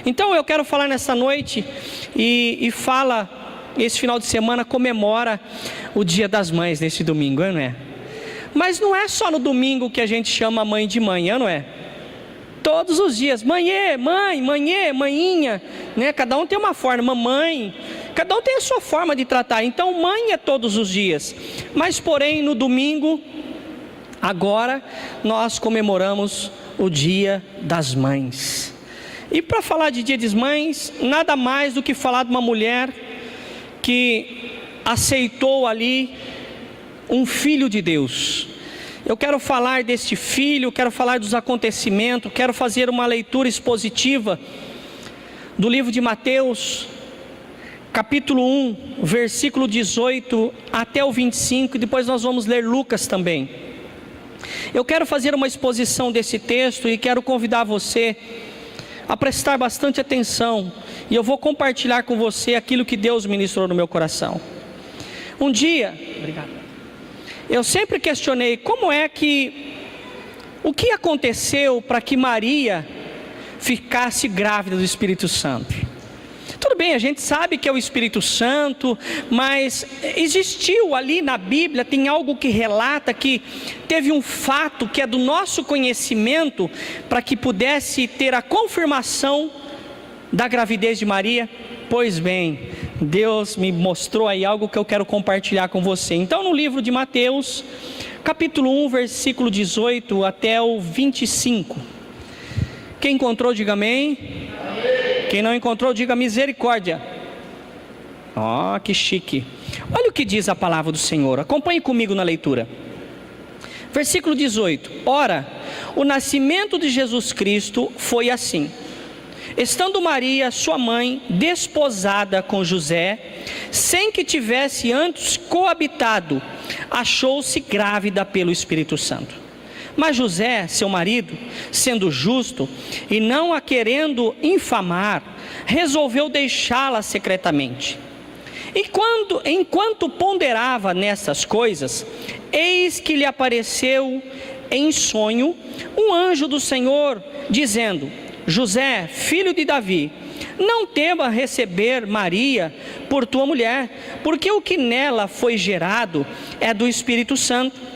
Então eu quero falar nessa noite esse final de semana comemora o Dia das Mães nesse domingo, não é? Mas não é só no domingo que a gente chama a mãe de mãe, não é? Todos os dias, mãe, maninha, né? Cada um tem uma forma, mamãe, cada um tem a sua forma de tratar. Então mãe é todos os dias, mas porém no domingo, agora nós comemoramos o Dia das Mães. E para falar de Dia das Mães, nada mais do que falar de uma mulher que aceitou ali um filho de Deus. Eu quero falar deste filho, quero falar dos acontecimentos, quero fazer uma leitura expositiva do livro de Mateus, capítulo 1, versículo 18 até o 25, e depois nós vamos ler Lucas também. Eu quero fazer uma exposição desse texto e quero convidar você a prestar bastante atenção, e eu vou compartilhar com você aquilo que Deus ministrou no meu coração. Um dia, eu sempre questionei o que aconteceu para que Maria ficasse grávida do Espírito Santo. Tudo bem, a gente sabe que é o Espírito Santo, mas existiu ali na Bíblia, tem algo que relata que teve um fato que é do nosso conhecimento para que pudesse ter a confirmação da gravidez de Maria. Pois bem, Deus me mostrou aí algo que eu quero compartilhar com você. Então no livro de Mateus, capítulo 1, versículo 18 até o 25. Quem encontrou, diga amém. Quem não encontrou, diga misericórdia. Ó, que chique. Olha o que diz a palavra do Senhor, acompanhe comigo na leitura. Versículo 18. Ora, o nascimento de Jesus Cristo foi assim. Estando Maria, sua mãe, desposada com José, sem que tivesse antes coabitado, achou-se grávida pelo Espírito Santo. Mas José, seu marido, sendo justo e não a querendo infamar, resolveu deixá-la secretamente. E enquanto ponderava nessas coisas, eis que lhe apareceu em sonho um anjo do Senhor, dizendo: José, filho de Davi, não tema receber Maria por tua mulher, porque o que nela foi gerado é do Espírito Santo.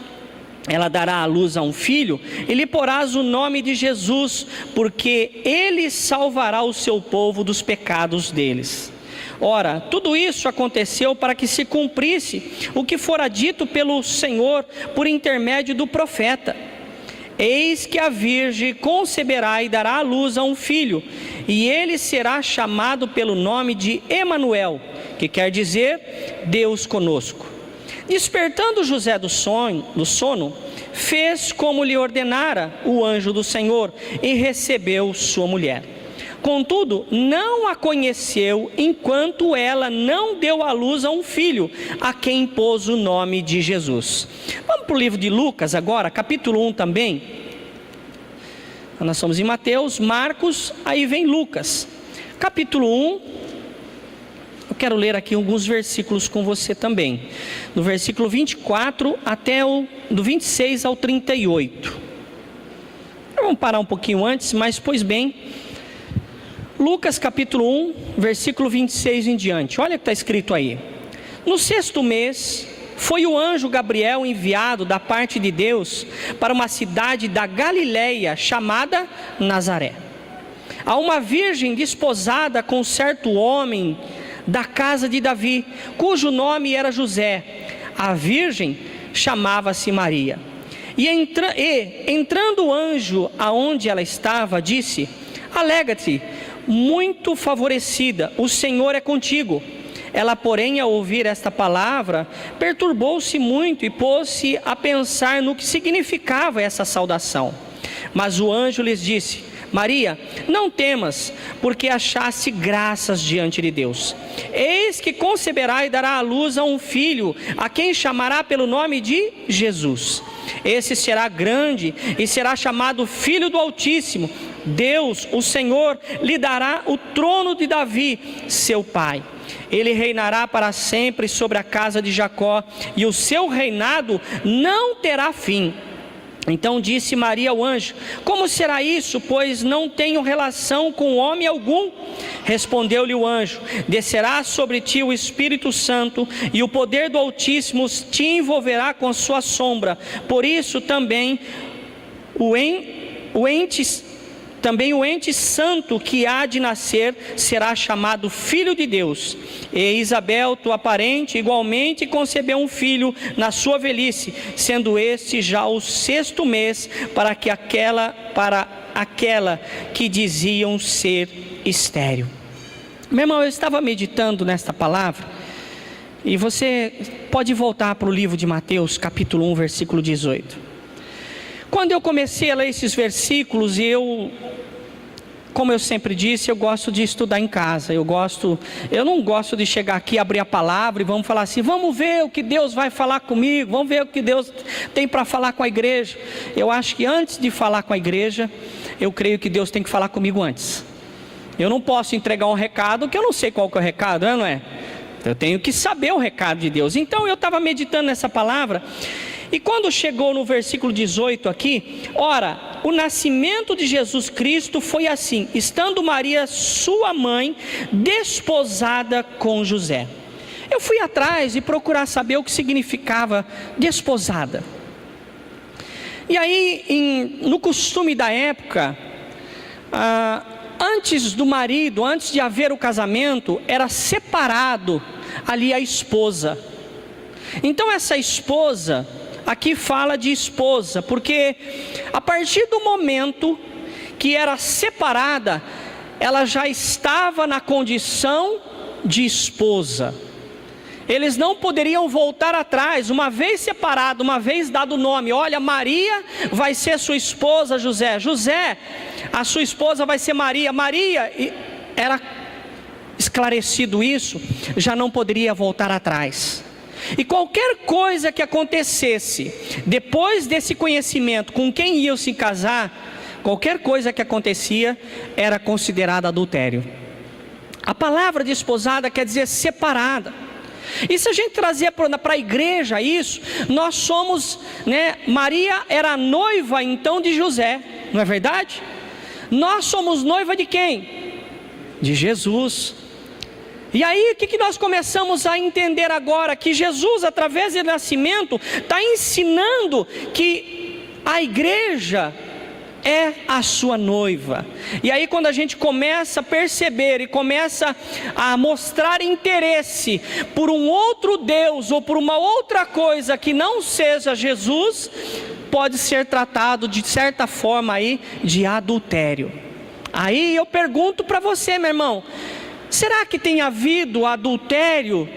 Ela dará à luz a um filho, e lhe porás o nome de Jesus, porque ele salvará o seu povo dos pecados deles. Ora, tudo isso aconteceu para que se cumprisse o que fora dito pelo Senhor por intermédio do profeta: eis que a virgem conceberá e dará à luz a um filho, e ele será chamado pelo nome de Emanuel, que quer dizer Deus conosco. Despertando José do sono, fez como lhe ordenara o anjo do Senhor, e recebeu sua mulher. Contudo, não a conheceu enquanto ela não deu à luz a um filho, a quem pôs o nome de Jesus. Vamos para o livro de Lucas agora, capítulo 1 também. Nós estamos em Mateus, Marcos, aí vem Lucas. Capítulo 1, eu quero ler aqui alguns versículos com você também. Do versículo 24 até do 26 ao 38. Vamos parar um pouquinho antes, mas pois bem... Lucas capítulo 1, versículo 26 em diante, olha o que está escrito aí. No 6º mês, foi o anjo Gabriel enviado da parte de Deus para uma cidade da Galileia chamada Nazaré, a uma virgem desposada com certo homem da casa de Davi, cujo nome era José. A virgem chamava-se Maria. E entrando o anjo aonde ela estava, disse: alegra-te, muito favorecida, o Senhor é contigo. Ela, porém, ao ouvir esta palavra, perturbou-se muito e pôs-se a pensar no que significava essa saudação. Mas o anjo lhes disse: Maria, não temas, porque achaste graças diante de Deus. Eis que conceberá e dará à luz a um filho, a quem chamará pelo nome de Jesus. Esse será grande e será chamado Filho do Altíssimo. Deus, o Senhor, lhe dará o trono de Davi, seu pai. Ele reinará para sempre sobre a casa de Jacó, e o seu reinado não terá fim. Então disse Maria ao anjo: como será isso, pois não tenho relação com homem algum? Respondeu-lhe o anjo: descerá sobre ti o Espírito Santo, e o poder do Altíssimo te envolverá com sua sombra. Por isso também o ente santo que há de nascer será chamado Filho de Deus. E Isabel, tua parente, igualmente concebeu um filho na sua velhice, sendo este já o 6º mês para aquela que diziam ser estéril. Meu irmão, eu estava meditando nesta palavra, e você pode voltar para o livro de Mateus, capítulo 1, versículo 18. Quando eu comecei a ler esses versículos, como eu sempre disse, eu gosto de estudar em casa. Eu não gosto de chegar aqui, abrir a palavra e vamos falar assim: vamos ver o que Deus vai falar comigo, vamos ver o que Deus tem para falar com a igreja. Eu acho que antes de falar com a igreja, eu creio que Deus tem que falar comigo antes. Eu não posso entregar um recado que eu não sei qual que é o recado, não é? Eu tenho que saber o recado de Deus. Então eu estava meditando nessa palavra, e quando chegou no versículo 18 aqui: ora, o nascimento de Jesus Cristo foi assim, estando Maria, sua mãe, desposada com José. Eu fui atrás e procurar saber o que significava desposada. E aí, no costume da época, antes do marido, antes de haver o casamento, era separado ali a esposa. Então essa esposa, aqui fala de esposa, porque a partir do momento que era separada, ela já estava na condição de esposa. Eles não poderiam voltar atrás. Uma vez separado, uma vez dado o nome: olha, Maria vai ser sua esposa José, José, a sua esposa vai ser Maria, Maria, era esclarecido isso, já não poderia voltar atrás. E qualquer coisa que acontecesse depois desse conhecimento com quem iam se casar, qualquer coisa que acontecia era considerada adultério. A palavra desposada quer dizer separada. E se a gente trazer para a igreja isso, nós somos, Maria era noiva então de José, não é verdade? Nós somos noiva de quem? De Jesus. E aí o que nós começamos a entender agora? Que Jesus, através do nascimento, está ensinando que a igreja é a sua noiva. E aí quando a gente começa a perceber e começa a mostrar interesse por um outro Deus ou por uma outra coisa que não seja Jesus, pode ser tratado de certa forma aí de adultério. Aí eu pergunto para você, meu irmão: será que tem havido adultério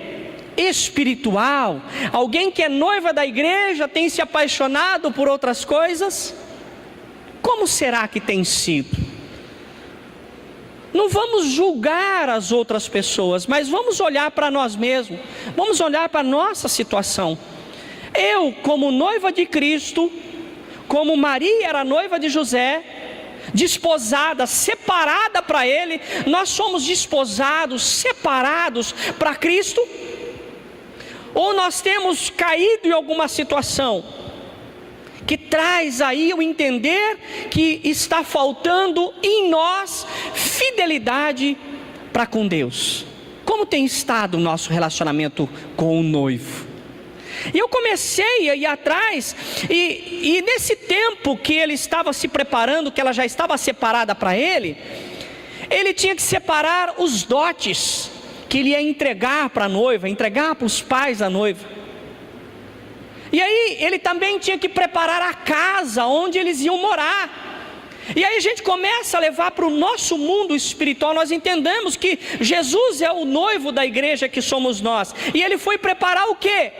espiritual? Alguém que é noiva da igreja tem se apaixonado por outras coisas? Como será que tem sido? Não vamos julgar as outras pessoas, mas vamos olhar para nós mesmos, vamos olhar para a nossa situação. Eu, como noiva de Cristo, como Maria era noiva de José, desposada, separada para Ele, nós somos desposados, separados para Cristo? Ou nós temos caído em alguma situação que traz aí o entender que está faltando em nós fidelidade para com Deus? Como tem estado o nosso relacionamento com o noivo? E eu comecei a ir atrás, e nesse tempo que ele estava se preparando, que ela já estava separada para ele tinha que separar os dotes que ele ia entregar para a noiva, entregar para os pais da noiva. E aí ele também tinha que preparar a casa onde eles iam morar. E aí a gente começa a levar para o nosso mundo espiritual. Nós entendemos que Jesus é o noivo da igreja que somos nós. E ele foi preparar o quê?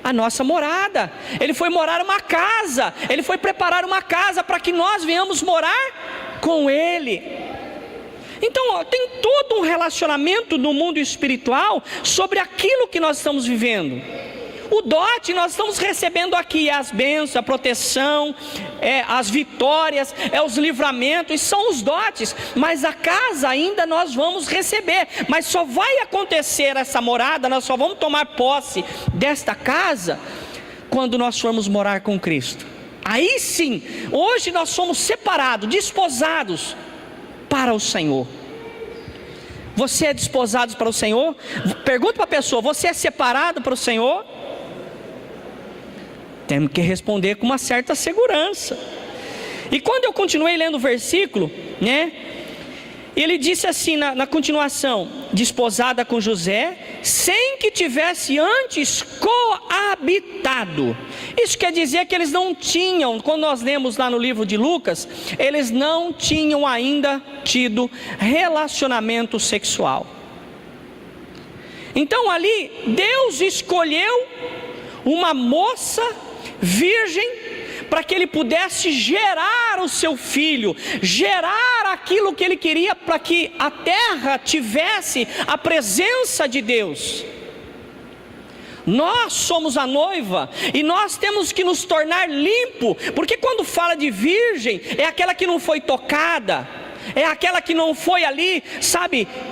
A nossa morada. Ele foi morar uma casa. Ele foi preparar uma casa para que nós venhamos morar com Ele. Então tem todo um relacionamento no mundo espiritual sobre aquilo que nós estamos vivendo. O dote nós estamos recebendo aqui, as bênçãos, a proteção, as vitórias, os livramentos, são os dotes. Mas a casa ainda nós vamos receber. Mas só vai acontecer essa morada, nós só vamos tomar posse desta casa quando nós formos morar com Cristo. Aí sim, hoje nós somos separados, desposados para o Senhor. Você é desposado para o Senhor? Pergunta para a pessoa: você é separado para o Senhor? Temos que responder com uma certa segurança. E quando eu continuei lendo o versículo, ele disse assim na continuação: desposada com José, sem que tivesse antes coabitado. Isso quer dizer que eles não tinham, quando nós lemos lá no livro de Lucas, eles não tinham ainda tido relacionamento sexual. Então ali, Deus escolheu uma moça virgem, para que ele pudesse gerar o seu filho, gerar aquilo que ele queria, para que a terra tivesse a presença de Deus. Nós somos a noiva, e nós temos que nos tornar limpo, porque quando fala de virgem, é aquela que não foi tocada, é aquela que não foi ali,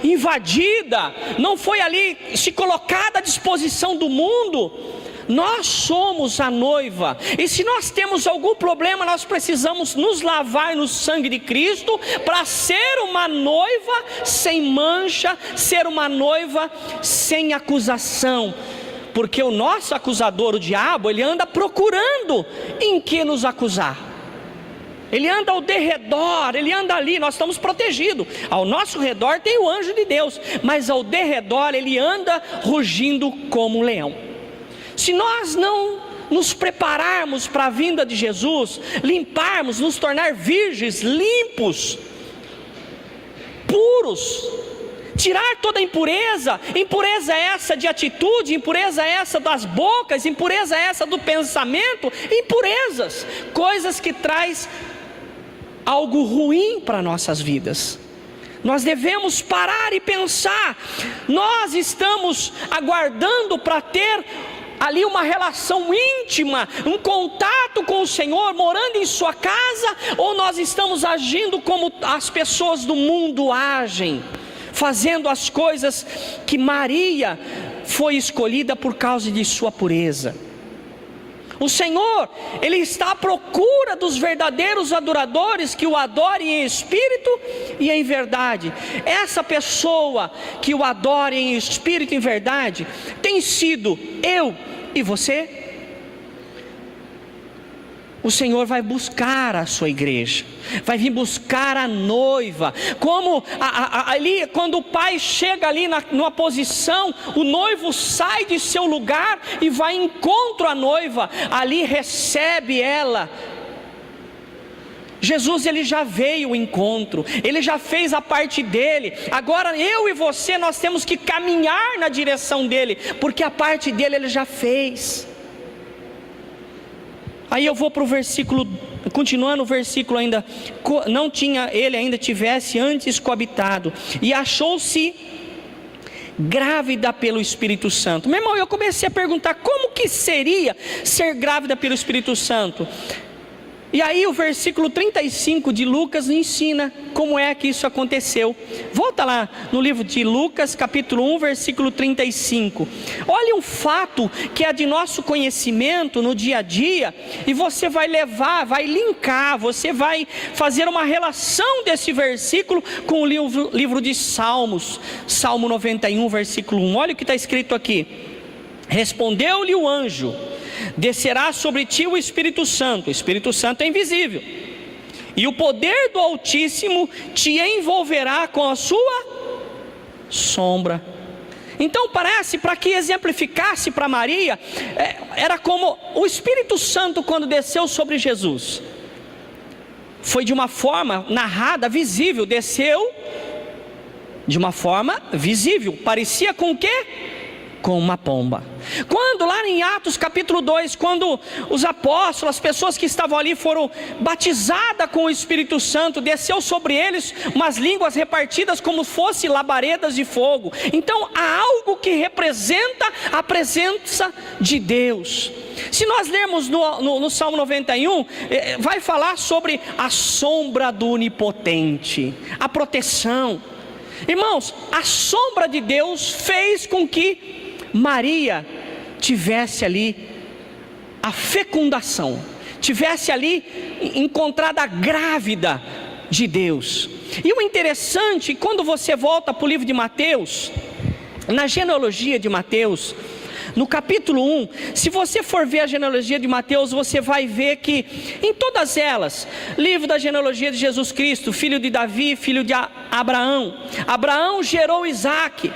invadida, não foi ali se colocada à disposição do mundo. Nós somos a noiva, e se nós temos algum problema, nós precisamos nos lavar no sangue de Cristo, para ser uma noiva sem mancha, ser uma noiva sem acusação, porque o nosso acusador, o diabo, ele anda procurando em que nos acusar. Ele anda ao derredor, ele anda ali, nós estamos protegidos. Ao nosso redor tem o anjo de Deus, mas ao derredor ele anda rugindo como um leão. Se nós não nos prepararmos para a vinda de Jesus, limparmos, nos tornar virgens, limpos, puros, tirar toda a impureza, impureza essa de atitude, impureza essa das bocas, impureza essa do pensamento, impurezas, coisas que traz algo ruim para nossas vidas. Nós devemos parar e pensar: nós estamos aguardando para ter ali uma relação íntima, um contato com o Senhor, morando em sua casa, ou nós estamos agindo como as pessoas do mundo agem, fazendo as coisas que Maria foi escolhida por causa de sua pureza? O Senhor, Ele está à procura dos verdadeiros adoradores, que o adorem em espírito e em verdade. Essa pessoa que o adora em espírito e em verdade, tem sido eu e você. O Senhor vai buscar a sua igreja, vai vir buscar a noiva, como ali quando o pai chega ali numa posição, o noivo sai de seu lugar e vai em encontro à noiva, ali recebe ela. Jesus, ele já veio ao encontro, ele já fez a parte dele. Agora eu e você, nós temos que caminhar na direção dele, porque a parte dele ele já fez. Aí eu vou para o versículo, continuando o versículo ainda: não tinha ele ainda tivesse antes coabitado, e achou-se grávida pelo Espírito Santo. Meu irmão, eu comecei a perguntar: como que seria ser grávida pelo Espírito Santo? E aí o versículo 35 de Lucas ensina como é que isso aconteceu. Volta lá no livro de Lucas, capítulo 1, versículo 35. Olha um fato que é de nosso conhecimento no dia a dia, e você vai levar, vai linkar, você vai fazer uma relação desse versículo com o livro de Salmos, Salmo 91, versículo 1. Olha o que está escrito aqui: respondeu-lhe o anjo: descerá sobre ti o Espírito Santo. O Espírito Santo é invisível, e o poder do Altíssimo te envolverá com a sua sombra. Então parece, para que exemplificasse para Maria, era como o Espírito Santo quando desceu sobre Jesus, foi de uma forma narrada, visível, desceu de uma forma visível, parecia com o quê? Com uma pomba. Quando lá em Atos capítulo 2, quando os apóstolos, as pessoas que estavam ali foram batizadas com o Espírito Santo, desceu sobre eles umas línguas repartidas como fosse labaredas de fogo. Então há algo que representa a presença de Deus. Se nós lermos no Salmo 91, vai falar sobre a sombra do Onipotente, a proteção. Irmãos, a sombra de Deus fez com que Maria tivesse ali a fecundação, tivesse ali encontrada grávida de Deus. E o interessante, quando você volta para o livro de Mateus, na genealogia de Mateus, no capítulo 1, se você for ver a genealogia de Mateus, você vai ver que em todas elas, livro da genealogia de Jesus Cristo, filho de Davi, filho de Abraão, Abraão gerou Isaque,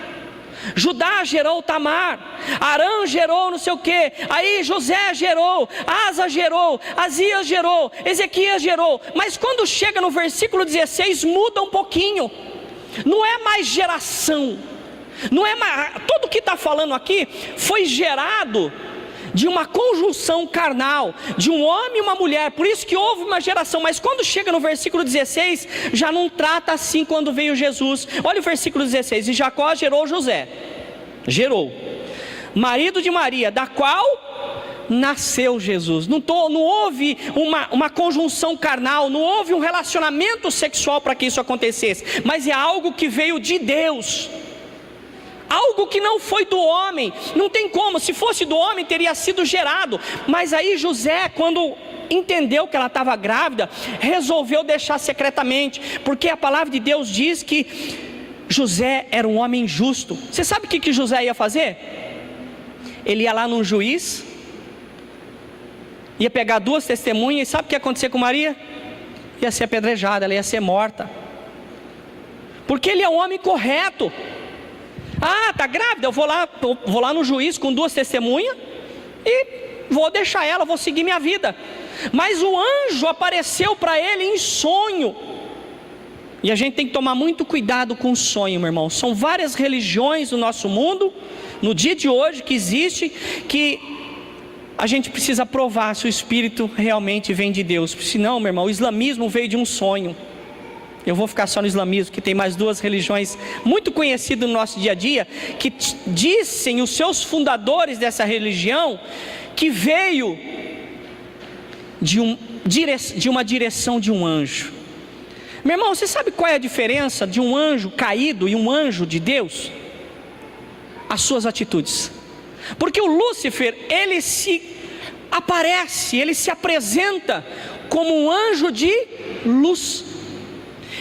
Judá gerou Tamar, Arã gerou não sei o que, aí José gerou, Asa gerou, Azias gerou, Ezequias gerou. Mas quando chega no versículo 16, muda um pouquinho, não é mais geração, não é mais, tudo que está falando aqui foi gerado de uma conjunção carnal, de um homem e uma mulher, por isso que houve uma geração. Mas quando chega no versículo 16, já não trata assim quando veio Jesus. Olha o versículo 16, e Jacó gerou José, marido de Maria, da qual nasceu Jesus. Não houve uma conjunção carnal, não houve um relacionamento sexual para que isso acontecesse, mas é algo que veio de Deus, algo que não foi do homem. Não tem como, se fosse do homem teria sido gerado. Mas aí José, quando entendeu que ela estava grávida, resolveu deixar secretamente, porque a palavra de Deus diz que José era um homem justo. Você sabe o que José ia fazer? Ele ia lá num juiz, ia pegar 2 testemunhas, e sabe o que ia acontecer com Maria? Ia ser apedrejada, ela ia ser morta, porque ele é um homem correto. Ah, está grávida, eu vou lá no juiz com 2 testemunhas e vou deixar ela, vou seguir minha vida. Mas o anjo apareceu para ele em sonho. E a gente tem que tomar muito cuidado com o sonho, meu irmão. São várias religiões no nosso mundo, no dia de hoje, que existe, que a gente precisa provar se o Espírito realmente vem de Deus. Senão, meu irmão, o islamismo veio de um sonho. Eu vou ficar só no islamismo, que tem mais 2 religiões muito conhecidas no nosso dia a dia, que dizem os seus fundadores dessa religião, que veio de uma direção de um anjo. Meu irmão, você sabe qual é a diferença de um anjo caído e um anjo de Deus? As suas atitudes. Porque o Lúcifer, ele se aparece, ele se apresenta como um anjo de luz.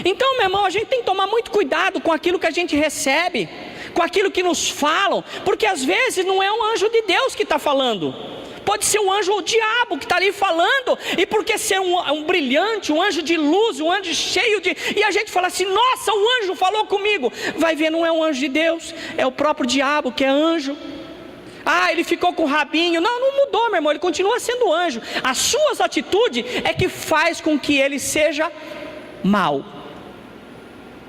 Então, meu irmão, a gente tem que tomar muito cuidado com aquilo que a gente recebe, com aquilo que nos falam, porque às vezes não é um anjo de Deus que está falando, pode ser um anjo ou o diabo que está ali falando, e porque ser um brilhante, um anjo de luz, um anjo cheio de... E a gente fala assim, nossa, o anjo falou comigo. Vai ver, não é um anjo de Deus, é o próprio diabo que é anjo. Ah, ele ficou com o rabinho. Não mudou, meu irmão, ele continua sendo anjo. As suas atitudes é que faz com que ele seja mau.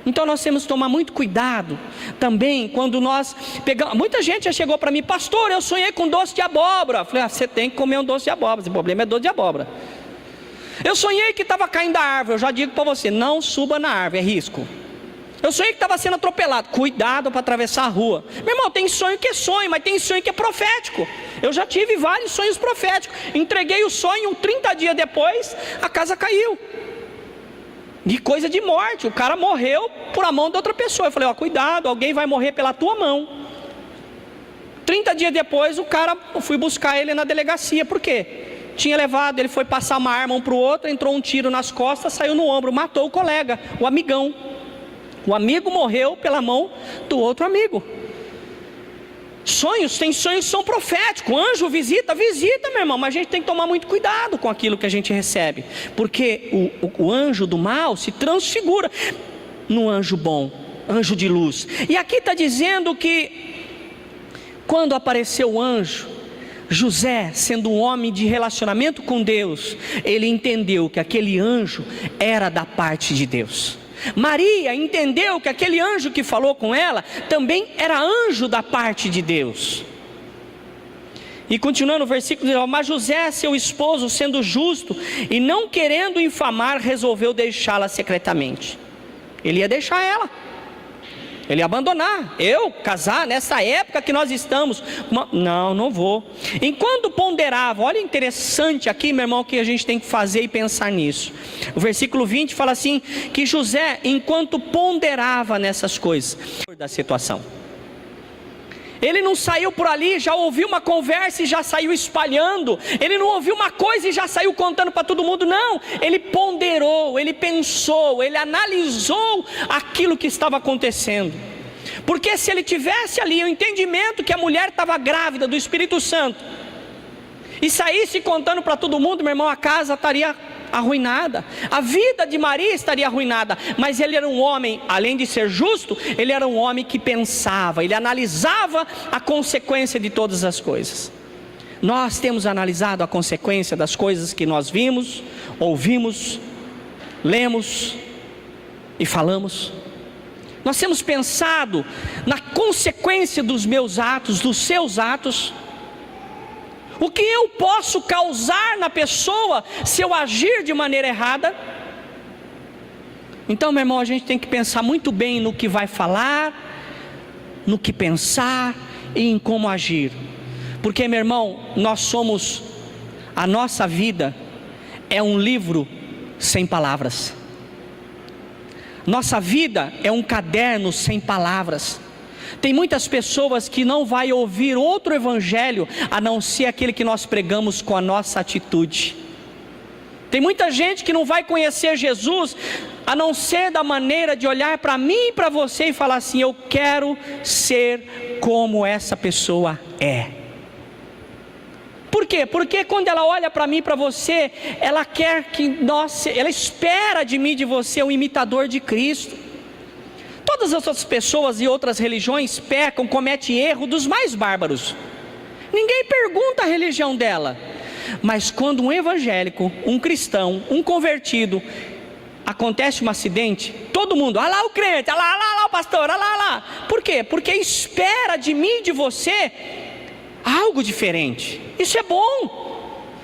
Então nós temos que tomar muito cuidado também quando nós pegamos. Muita gente já chegou para mim, pastor, eu sonhei com doce de abóbora. Eu falei, você tem que comer um doce de abóbora, o problema é doce de abóbora. Eu sonhei que estava caindo da árvore. Eu já digo para você, não suba na árvore, é risco. Eu sonhei que estava sendo atropelado, cuidado para atravessar a rua. Meu irmão, tem sonho que é sonho, mas tem sonho que é profético. Eu já tive vários sonhos proféticos. Entreguei o sonho, 30 dias depois a casa caiu. De coisa de morte, o cara morreu por a mão de outra pessoa. Eu falei, ó, cuidado, alguém vai morrer pela tua mão. 30 dias depois o cara, eu fui buscar ele na delegacia. Por quê? Tinha levado, ele foi passar uma arma um para o outro, entrou um tiro nas costas, saiu no ombro, matou o colega, o amigão. O amigo morreu pela mão do outro amigo. Sonhos, tem sonhos que são proféticos. Anjo visita, meu irmão. Mas a gente tem que tomar muito cuidado com aquilo que a gente recebe, porque o anjo do mal se transfigura no anjo bom, anjo de luz. E aqui está dizendo que quando apareceu o anjo, José, sendo um homem de relacionamento com Deus, ele entendeu que aquele anjo era da parte de Deus. Maria entendeu que aquele anjo que falou com ela também era anjo da parte de Deus. E continuando o versículo, mas José, seu esposo, sendo justo e não querendo infamar, resolveu deixá-la secretamente. Ele ia deixar ela, ele ia abandonar. Eu casar nessa época que nós estamos? Não vou. Enquanto ponderava, olha interessante aqui, meu irmão, que a gente tem que fazer e pensar nisso. O versículo 20 fala assim, que José, enquanto ponderava nessas coisas da situação, Ele não saiu por ali, já ouviu uma conversa e já saiu espalhando. Ele não ouviu uma coisa e já saiu contando para todo mundo. Não, ele ponderou, ele pensou, ele analisou aquilo que estava acontecendo. Porque se ele tivesse ali o entendimento que a mulher estava grávida do Espírito Santo e saísse contando para todo mundo, meu irmão, a casa estaria arruinada, a vida de Maria estaria arruinada. Mas ele era um homem, além de ser justo, ele era um homem que pensava, ele analisava a consequência de todas as coisas. Nós temos analisado a consequência das coisas que nós vimos, ouvimos, lemos e falamos. Nós temos pensado na consequência dos meus atos, dos seus atos. O que eu posso causar na pessoa se eu agir de maneira errada? Então, meu irmão, a gente tem que pensar muito bem no que vai falar, no que pensar e em como agir. Porque, meu irmão, a nossa vida é um livro sem palavras. Nossa vida é um caderno sem palavras. Tem muitas pessoas que não vai ouvir outro evangelho a não ser aquele que nós pregamos com a nossa atitude. Tem muita gente que não vai conhecer Jesus a não ser da maneira de olhar para mim e para você e falar assim: eu quero ser como essa pessoa é. Por quê? Porque quando ela olha para mim e para você, ela quer que ela espera de mim e de você um imitador de Cristo. Todas as outras pessoas e outras religiões pecam, cometem erro dos mais bárbaros. Ninguém pergunta a religião dela. Mas quando um evangélico, um cristão, um convertido, acontece um acidente, todo mundo, olha lá o crente, olha lá o pastor, olha lá. Por quê? Porque espera de mim e de você algo diferente. Isso é bom.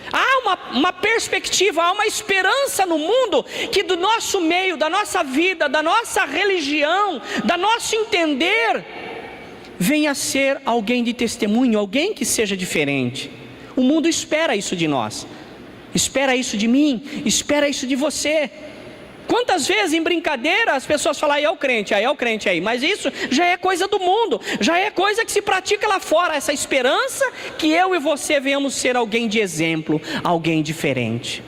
Há uma perspectiva, há uma esperança no mundo que do nosso meio, da nossa vida, da nossa religião, da nosso entender, venha a ser alguém de testemunho, alguém que seja diferente. O mundo espera isso de nós, espera isso de mim, espera isso de você. Quantas vezes em brincadeira as pessoas falam: aí é o crente, aí é o crente aí. Mas isso já é coisa do mundo, já é coisa que se pratica lá fora. Essa esperança que eu e você venhamos ser alguém de exemplo, alguém diferente.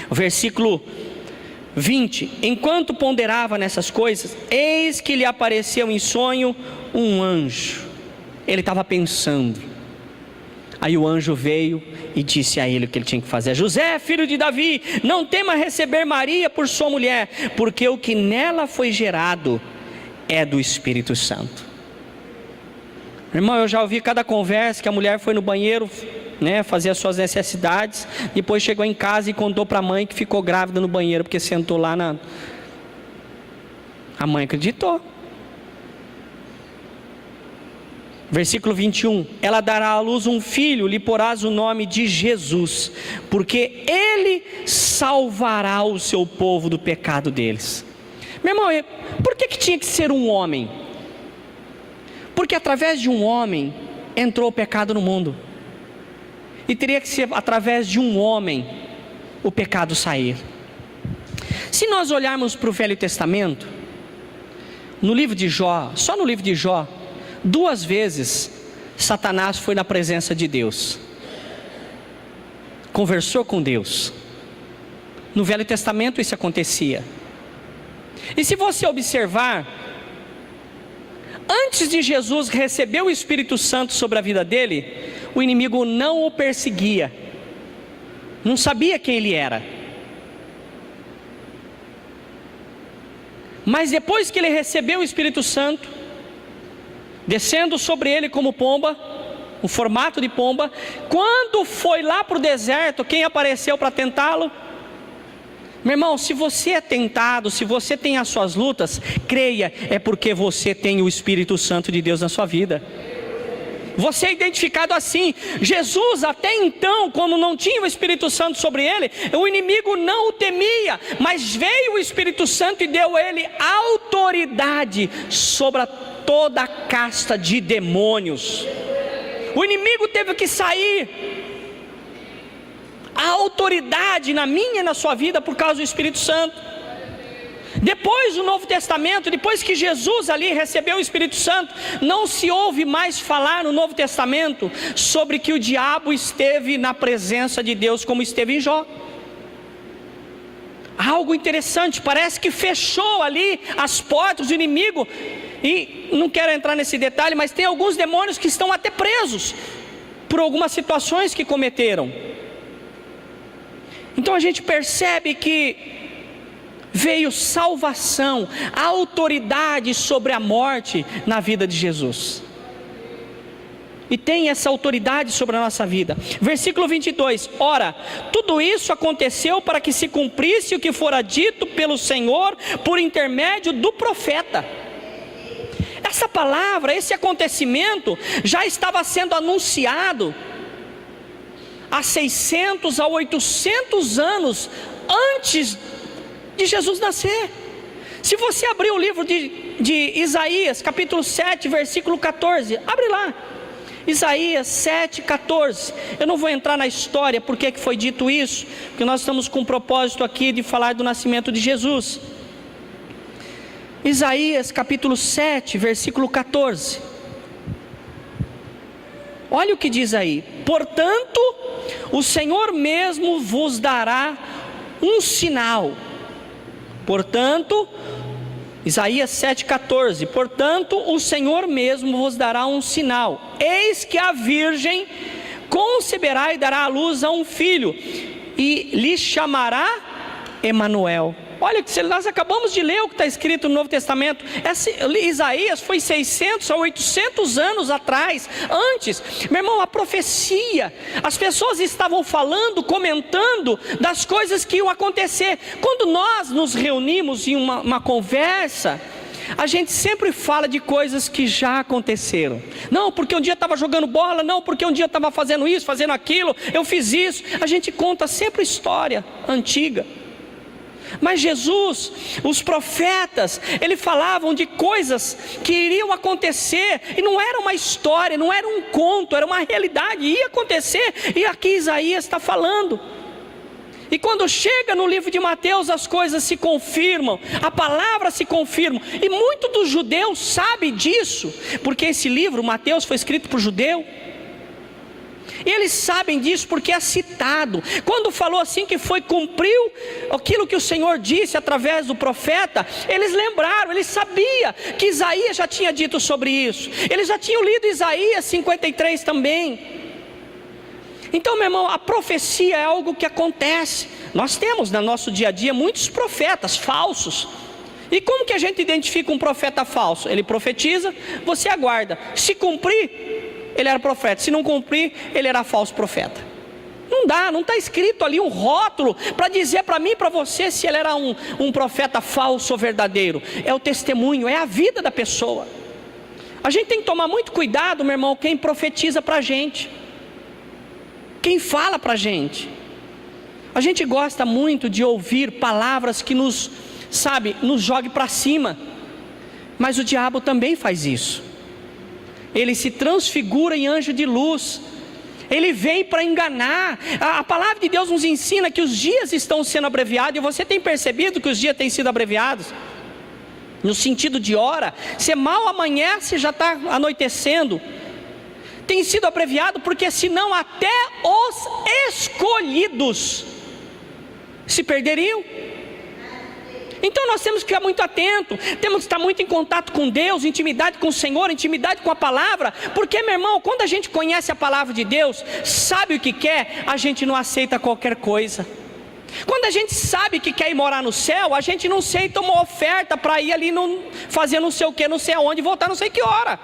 O versículo 20: enquanto ponderava nessas coisas, eis que lhe apareceu em sonho um anjo. Ele estava pensando. Aí o anjo veio e disse a ele o que ele tinha que fazer: José, filho de Davi, não tema receber Maria por sua mulher, porque o que nela foi gerado é do Espírito Santo. Irmão, eu já ouvi cada conversa que a mulher foi no banheiro, fazer as suas necessidades, depois chegou em casa e contou para a mãe que ficou grávida no banheiro, porque sentou lá A mãe acreditou. Versículo 21, ela dará à luz um filho, lhe porás o nome de Jesus, porque ele salvará o seu povo do pecado deles. Meu irmão, por que tinha que ser um homem? Porque através de um homem entrou o pecado no mundo, e teria que ser através de um homem o pecado sair. Se nós olharmos para o Velho Testamento, no livro de Jó, só no livro de Jó, 2 vezes Satanás foi na presença de Deus, conversou com Deus. No Velho Testamento isso acontecia. E se você observar, antes de Jesus receber o Espírito Santo sobre a vida dele, o inimigo não o perseguia, não sabia quem ele era. Mas depois que ele recebeu o Espírito Santo, descendo sobre ele como pomba, o formato de pomba, quando foi lá para o deserto, quem apareceu para tentá-lo? Meu irmão, se você é tentado, se você tem as suas lutas, creia, é porque você tem o Espírito Santo de Deus na sua vida. Você é identificado assim. Jesus até então, quando não tinha o Espírito Santo sobre ele, o inimigo não o temia, mas veio o Espírito Santo e deu a ele autoridade sobre toda a casta de demônios. O inimigo teve que sair. A autoridade na minha e na sua vida por causa do Espírito Santo. Depois do Novo Testamento, depois que Jesus ali recebeu o Espírito Santo, não se ouve mais falar no Novo Testamento sobre que o diabo esteve na presença de Deus como esteve em Jó. Algo interessante, parece que fechou ali as portas do inimigo. E não quero entrar nesse detalhe, mas tem alguns demônios que estão até presos por algumas situações que cometeram. Então a gente percebe que veio salvação, autoridade sobre a morte na vida de Jesus. E tem essa autoridade sobre a nossa vida. Versículo 22. Ora, tudo isso aconteceu para que se cumprisse o que fora dito pelo Senhor por intermédio do profeta. Essa palavra, esse acontecimento já estava sendo anunciado há 600 a 800 anos antes de Jesus nascer. Se você abrir o livro de Isaías, capítulo 7, versículo 14, abre lá, Isaías 7, 14. Eu não vou entrar na história, porque que foi dito isso, porque nós estamos com o propósito aqui de falar do nascimento de Jesus. Isaías capítulo 7, versículo 14. Olha o que diz aí: portanto, o Senhor mesmo vos dará um sinal. Portanto, Isaías 7,14. Portanto, o Senhor mesmo vos dará um sinal: eis que a virgem conceberá e dará à luz a um filho, e lhe chamará Emanuel. Olha, nós acabamos de ler o que está escrito no Novo Testamento. Isaías foi 600 a 800 anos atrás, antes. Meu irmão, a profecia, as pessoas estavam falando, comentando das coisas que iam acontecer. Quando nós nos reunimos em uma conversa, a gente sempre fala de coisas que já aconteceram. Não, porque um dia estava jogando bola. Não, porque um dia estava fazendo isso, fazendo aquilo. Eu fiz isso. A gente conta sempre história antiga. Mas Jesus, os profetas, eles falavam de coisas que iriam acontecer, e não era uma história, não era um conto, era uma realidade, ia acontecer, e aqui Isaías está falando. E quando chega no livro de Mateus, as coisas se confirmam, a palavra se confirma, e muitos dos judeus sabem disso, porque esse livro, Mateus, foi escrito por judeu. E eles sabem disso porque é citado. Quando falou assim que cumpriu aquilo que o Senhor disse através do profeta, eles lembraram, eles sabiam que Isaías já tinha dito sobre isso. Eles já tinham lido Isaías 53 também. Então, meu irmão, a profecia é algo que acontece. Nós temos no nosso dia a dia muitos profetas falsos. E como que a gente identifica um profeta falso? Ele profetiza, você aguarda. Se cumprir, ele era profeta. Se não cumprir, ele era falso profeta. Não dá, não está escrito ali um rótulo para dizer para mim e para você se ele era um profeta falso ou verdadeiro. É o testemunho, é a vida da pessoa. A gente tem que tomar muito cuidado, meu irmão, quem profetiza para a gente, quem fala para a gente. A gente gosta muito de ouvir palavras que nos jogue para cima. Mas o diabo também faz isso. Ele se transfigura em anjo de luz. Ele vem para enganar. A palavra de Deus nos ensina que os dias estão sendo abreviados. E você tem percebido que os dias têm sido abreviados? No sentido de hora. Se mal amanhece, já está anoitecendo. Tem sido abreviado porque senão até os escolhidos se perderiam. Então nós temos que ficar muito atento, temos que estar muito em contato com Deus, intimidade com o Senhor, intimidade com a palavra. Porque, meu irmão, quando a gente conhece a palavra de Deus, sabe o que quer, a gente não aceita qualquer coisa. Quando a gente sabe que quer ir morar no céu, a gente não aceita uma oferta para ir ali fazer não sei o que, não sei aonde, voltar não sei que hora.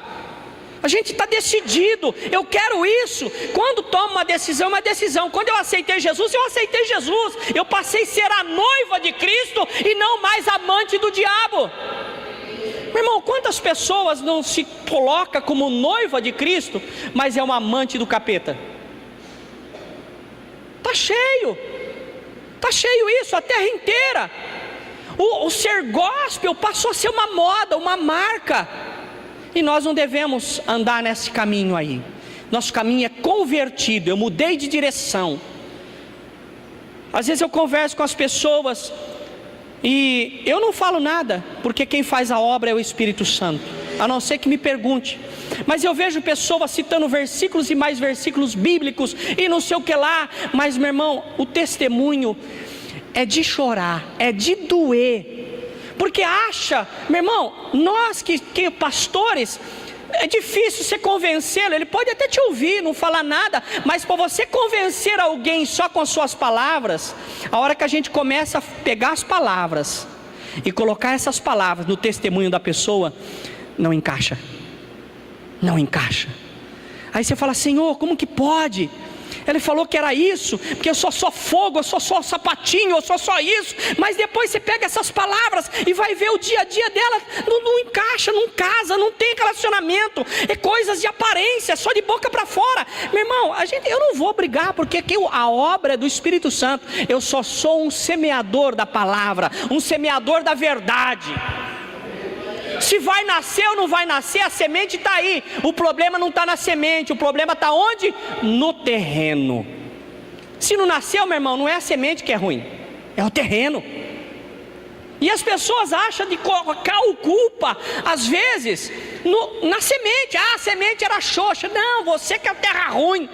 A gente está decidido, eu quero isso. Quando tomo uma decisão, é uma decisão. Quando eu aceitei Jesus, eu aceitei Jesus. Eu passei a ser a noiva de Cristo e não mais amante do diabo. Meu irmão, quantas pessoas não se colocam como noiva de Cristo, mas é uma amante do capeta? Está cheio isso, a terra inteira. O ser gospel passou a ser uma moda, uma marca. E nós não devemos andar nesse caminho aí. Nosso caminho é convertido. Eu mudei de direção. Às vezes eu converso com as pessoas E eu não falo nada, porque quem faz a obra é o Espírito Santo, a não ser que me pergunte. Mas eu vejo pessoas citando versículos e mais versículos bíblicos e não sei o que lá. Mas, meu irmão, o testemunho é de chorar, é de doer. Porque acha, meu irmão, nós que pastores, é difícil você convencê-lo. Ele pode até te ouvir, não falar nada, mas para você convencer alguém só com as suas palavras, a hora que a gente começa a pegar as palavras e colocar essas palavras no testemunho da pessoa, não encaixa. Não encaixa. Aí você fala: Senhor, como que pode? Ele falou que era isso, porque eu sou só fogo, eu sou só sapatinho, eu sou só isso. Mas depois você pega essas palavras e vai ver o dia a dia dela, não encaixa, não casa, não tem relacionamento. É coisas de aparência, só de boca para fora. Meu irmão, eu não vou brigar, porque aqui a obra é do Espírito Santo. Eu só sou um semeador da palavra, um semeador da verdade. Se vai nascer ou não vai nascer, a semente está aí. O problema não está na semente, o problema está onde? No terreno. Se não nasceu, meu irmão, não é a semente que é ruim, é o terreno. E as pessoas acham de colocar o culpa, às vezes, na semente. A semente era xoxa. Não, você que é a terra ruim.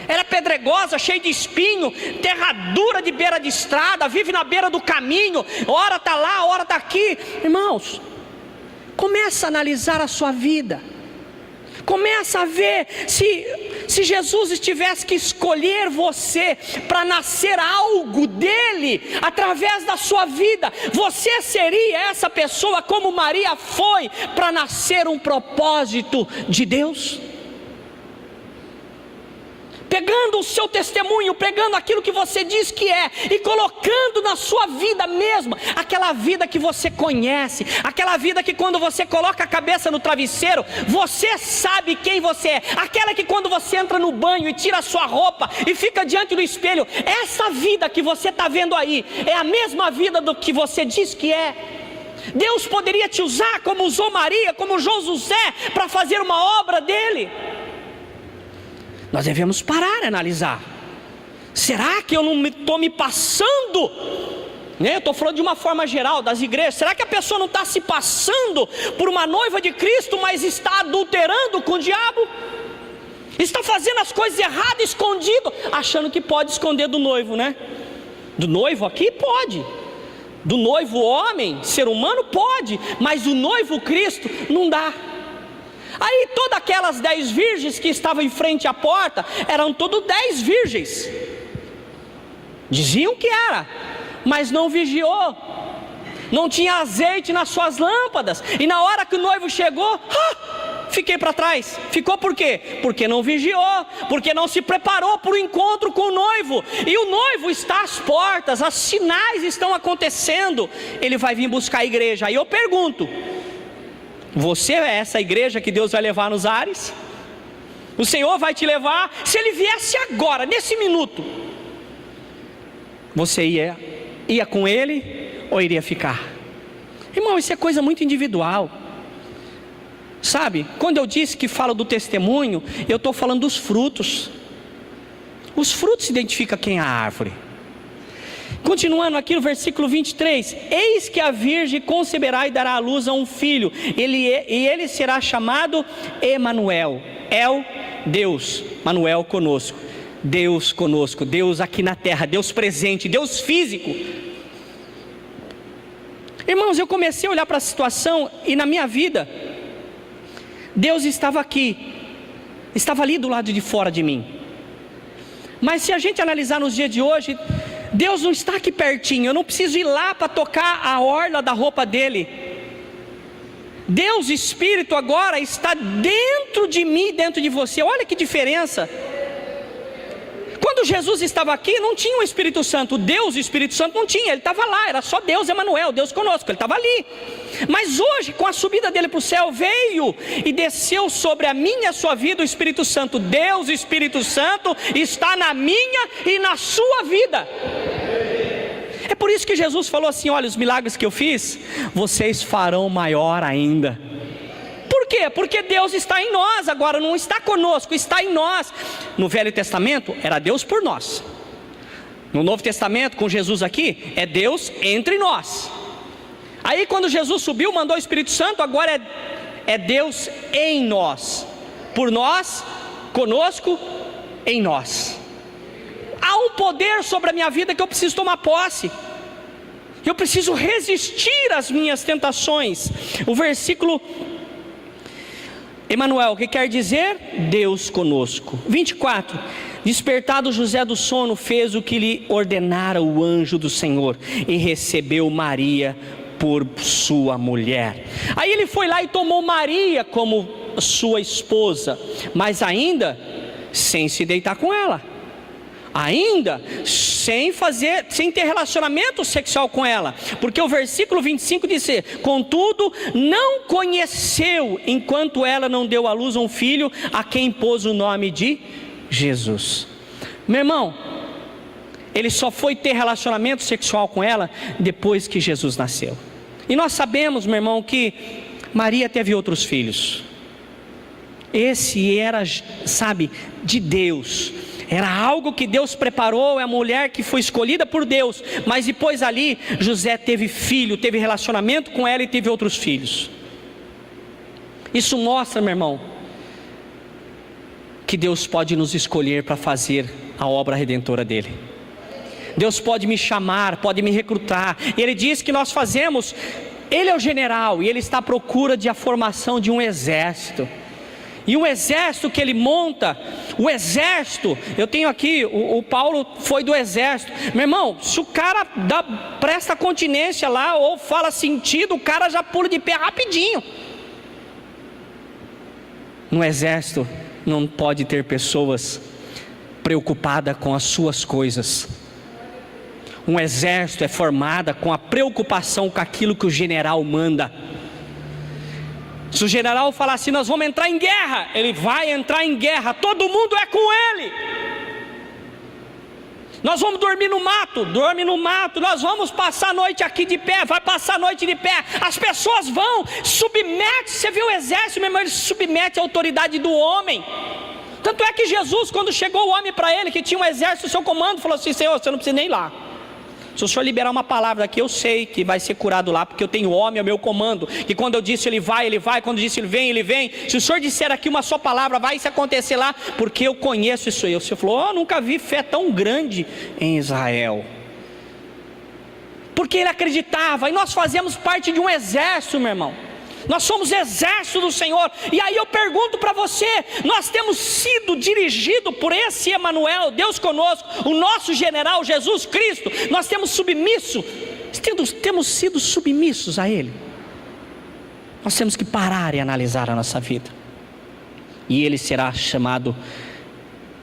Era pedregosa, cheia de espinho, terra dura de beira de estrada, vive na beira do caminho, ora está lá, ora está aqui. Irmãos, começa a analisar a sua vida. Começa a ver se Jesus tivesse que escolher você para nascer algo dele através da sua vida, você seria essa pessoa como Maria foi para nascer um propósito de Deus? Pegando o seu testemunho, pegando aquilo que você diz que é e colocando na sua vida mesmo, aquela vida que você conhece, aquela vida que quando você coloca a cabeça no travesseiro, você sabe quem você é, aquela que quando você entra no banho e tira a sua roupa e fica diante do espelho, essa vida que você está vendo aí, é a mesma vida do que você diz que é. Deus poderia te usar como usou Maria, como usou José, para fazer uma obra dele. Nós devemos parar e analisar. Será que eu não estou me passando? Eu estou falando de uma forma geral das igrejas. Será que a pessoa não está se passando por uma noiva de Cristo, mas está adulterando com o diabo? Está fazendo as coisas erradas, escondido, achando que pode esconder do noivo, né? Do noivo aqui pode. Do noivo homem, ser humano pode. Mas do noivo Cristo não dá. Aí todas aquelas 10 virgens que estavam em frente à porta, eram todas 10 virgens. Diziam que era, mas não vigiou. Não tinha azeite nas suas lâmpadas. E na hora que o noivo chegou, fiquei para trás. Ficou por quê? Porque não vigiou, porque não se preparou para o encontro com o noivo. E o noivo está às portas, os sinais estão acontecendo. Ele vai vir buscar a igreja. Aí eu pergunto: você é essa igreja que Deus vai levar nos ares? O Senhor vai te levar? Se Ele viesse agora, nesse minuto, você ia com Ele ou iria ficar? Irmão, isso é coisa muito individual. Sabe, quando eu disse que falo do testemunho, eu estou falando dos frutos. Os frutos identificam quem é a árvore. Continuando aqui no versículo 23: eis que a virgem conceberá e dará à luz a um filho, e ele será chamado Emanuel. Deus, Manuel conosco, Deus conosco, Deus aqui na terra, Deus presente, Deus físico. Irmãos, eu comecei a olhar para a situação e na minha vida, Deus estava aqui, estava ali do lado de fora de mim. Mas se a gente analisar nos dias de hoje, Deus não está aqui pertinho, eu não preciso ir lá para tocar a orla da roupa dele. Deus Espírito agora está dentro de mim, dentro de você. Olha que diferença. Quando Jesus estava aqui, não tinha o Espírito Santo. Deus, o Espírito Santo não tinha, ele estava lá, era só Deus Emanuel, Deus conosco, ele estava ali. Mas hoje, com a subida dele para o céu, veio e desceu sobre a minha e a sua vida o Espírito Santo. Deus, o Espírito Santo, está na minha e na sua vida. É por isso que Jesus falou assim: olha, os milagres que eu fiz, vocês farão maior ainda. Por quê? Porque Deus está em nós, agora não está conosco, está em nós. No Velho Testamento era Deus por nós. No Novo Testamento, com Jesus aqui, é Deus entre nós. Aí quando Jesus subiu, mandou o Espírito Santo, agora é Deus em nós, por nós, conosco, em nós. Há um poder sobre a minha vida que eu preciso tomar posse. Eu preciso resistir às minhas tentações. O versículo Emanuel, o que quer dizer? Deus conosco. 24. Despertado José do sono, fez o que lhe ordenara o anjo do Senhor e recebeu Maria por sua mulher. Aí ele foi lá e tomou Maria como sua esposa, mas ainda sem se deitar com ela, ainda sem ter relacionamento sexual com ela, porque o versículo 25 diz: contudo não conheceu, enquanto ela não deu à luz um filho, a quem pôs o nome de Jesus. Meu irmão, ele só foi ter relacionamento sexual com ela depois que Jesus nasceu. E nós sabemos, meu irmão, que Maria teve outros filhos. Esse era, sabe, de Deus. Era algo que Deus preparou, é a mulher que foi escolhida por Deus. Mas depois ali, José teve filho, teve relacionamento com ela e teve outros filhos. Isso mostra, meu irmão, que Deus pode nos escolher para fazer a obra redentora dele. Deus pode me chamar, pode me recrutar. Ele diz que nós fazemos, ele é o general e ele está à procura de a formação de um exército. E um exército que ele monta, o exército, eu tenho aqui, o Paulo foi do exército. Meu irmão, se o cara presta continência lá ou fala sentido, o cara já pula de pé rapidinho. No exército não pode ter pessoas preocupadas com as suas coisas. Um exército é formado com a preocupação com aquilo que o general manda. Se o general falar assim, nós vamos entrar em guerra, ele vai entrar em guerra, todo mundo é com ele. Nós vamos dormir no mato, dorme no mato. Nós vamos passar a noite aqui de pé, vai passar a noite de pé. As pessoas vão, submete. Você viu o exército, meu irmão, ele se submete à autoridade do homem. Tanto é que Jesus, quando chegou o homem para ele, que tinha um exército no seu comando, falou assim: Senhor, você não precisa nem ir lá. Se o Senhor liberar uma palavra daqui, eu sei que vai ser curado lá, porque eu tenho homem ao meu comando, que quando eu disse ele vai, quando eu disse ele vem, ele vem. Se o Senhor disser aqui uma só palavra, vai se acontecer lá, porque eu conheço isso aí. O Senhor falou: nunca vi fé tão grande em Israel. Porque ele acreditava, e nós fazemos parte de um exército, meu irmão. Nós somos exército do Senhor. E aí eu pergunto para você: nós temos sido dirigidos por esse Emanuel, Deus conosco, o nosso general Jesus Cristo? Nós temos sido submissos a Ele? Nós temos que parar e analisar a nossa vida. E Ele será chamado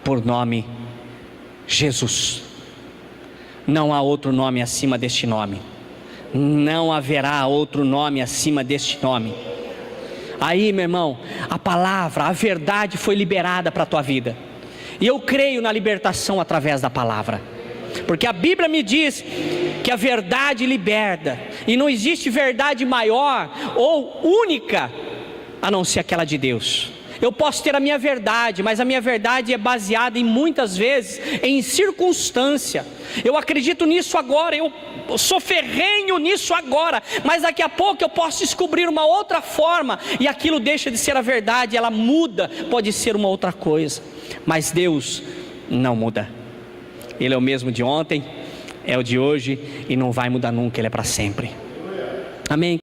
por nome Jesus. Não há outro nome acima deste nome. Não haverá outro nome acima deste nome. Aí, meu irmão, a palavra, a verdade foi liberada para a tua vida. E eu creio na libertação através da palavra, porque a Bíblia me diz que a verdade liberta, e não existe verdade maior ou única a não ser aquela de Deus. Eu posso ter a minha verdade, mas a minha verdade é baseada em muitas vezes em circunstância. Eu acredito nisso agora, eu sou ferrenho nisso agora, mas daqui a pouco eu posso descobrir uma outra forma, e aquilo deixa de ser a verdade, ela muda, pode ser uma outra coisa. Mas Deus não muda. Ele é o mesmo de ontem, é o de hoje e não vai mudar nunca, Ele é para sempre. Amém.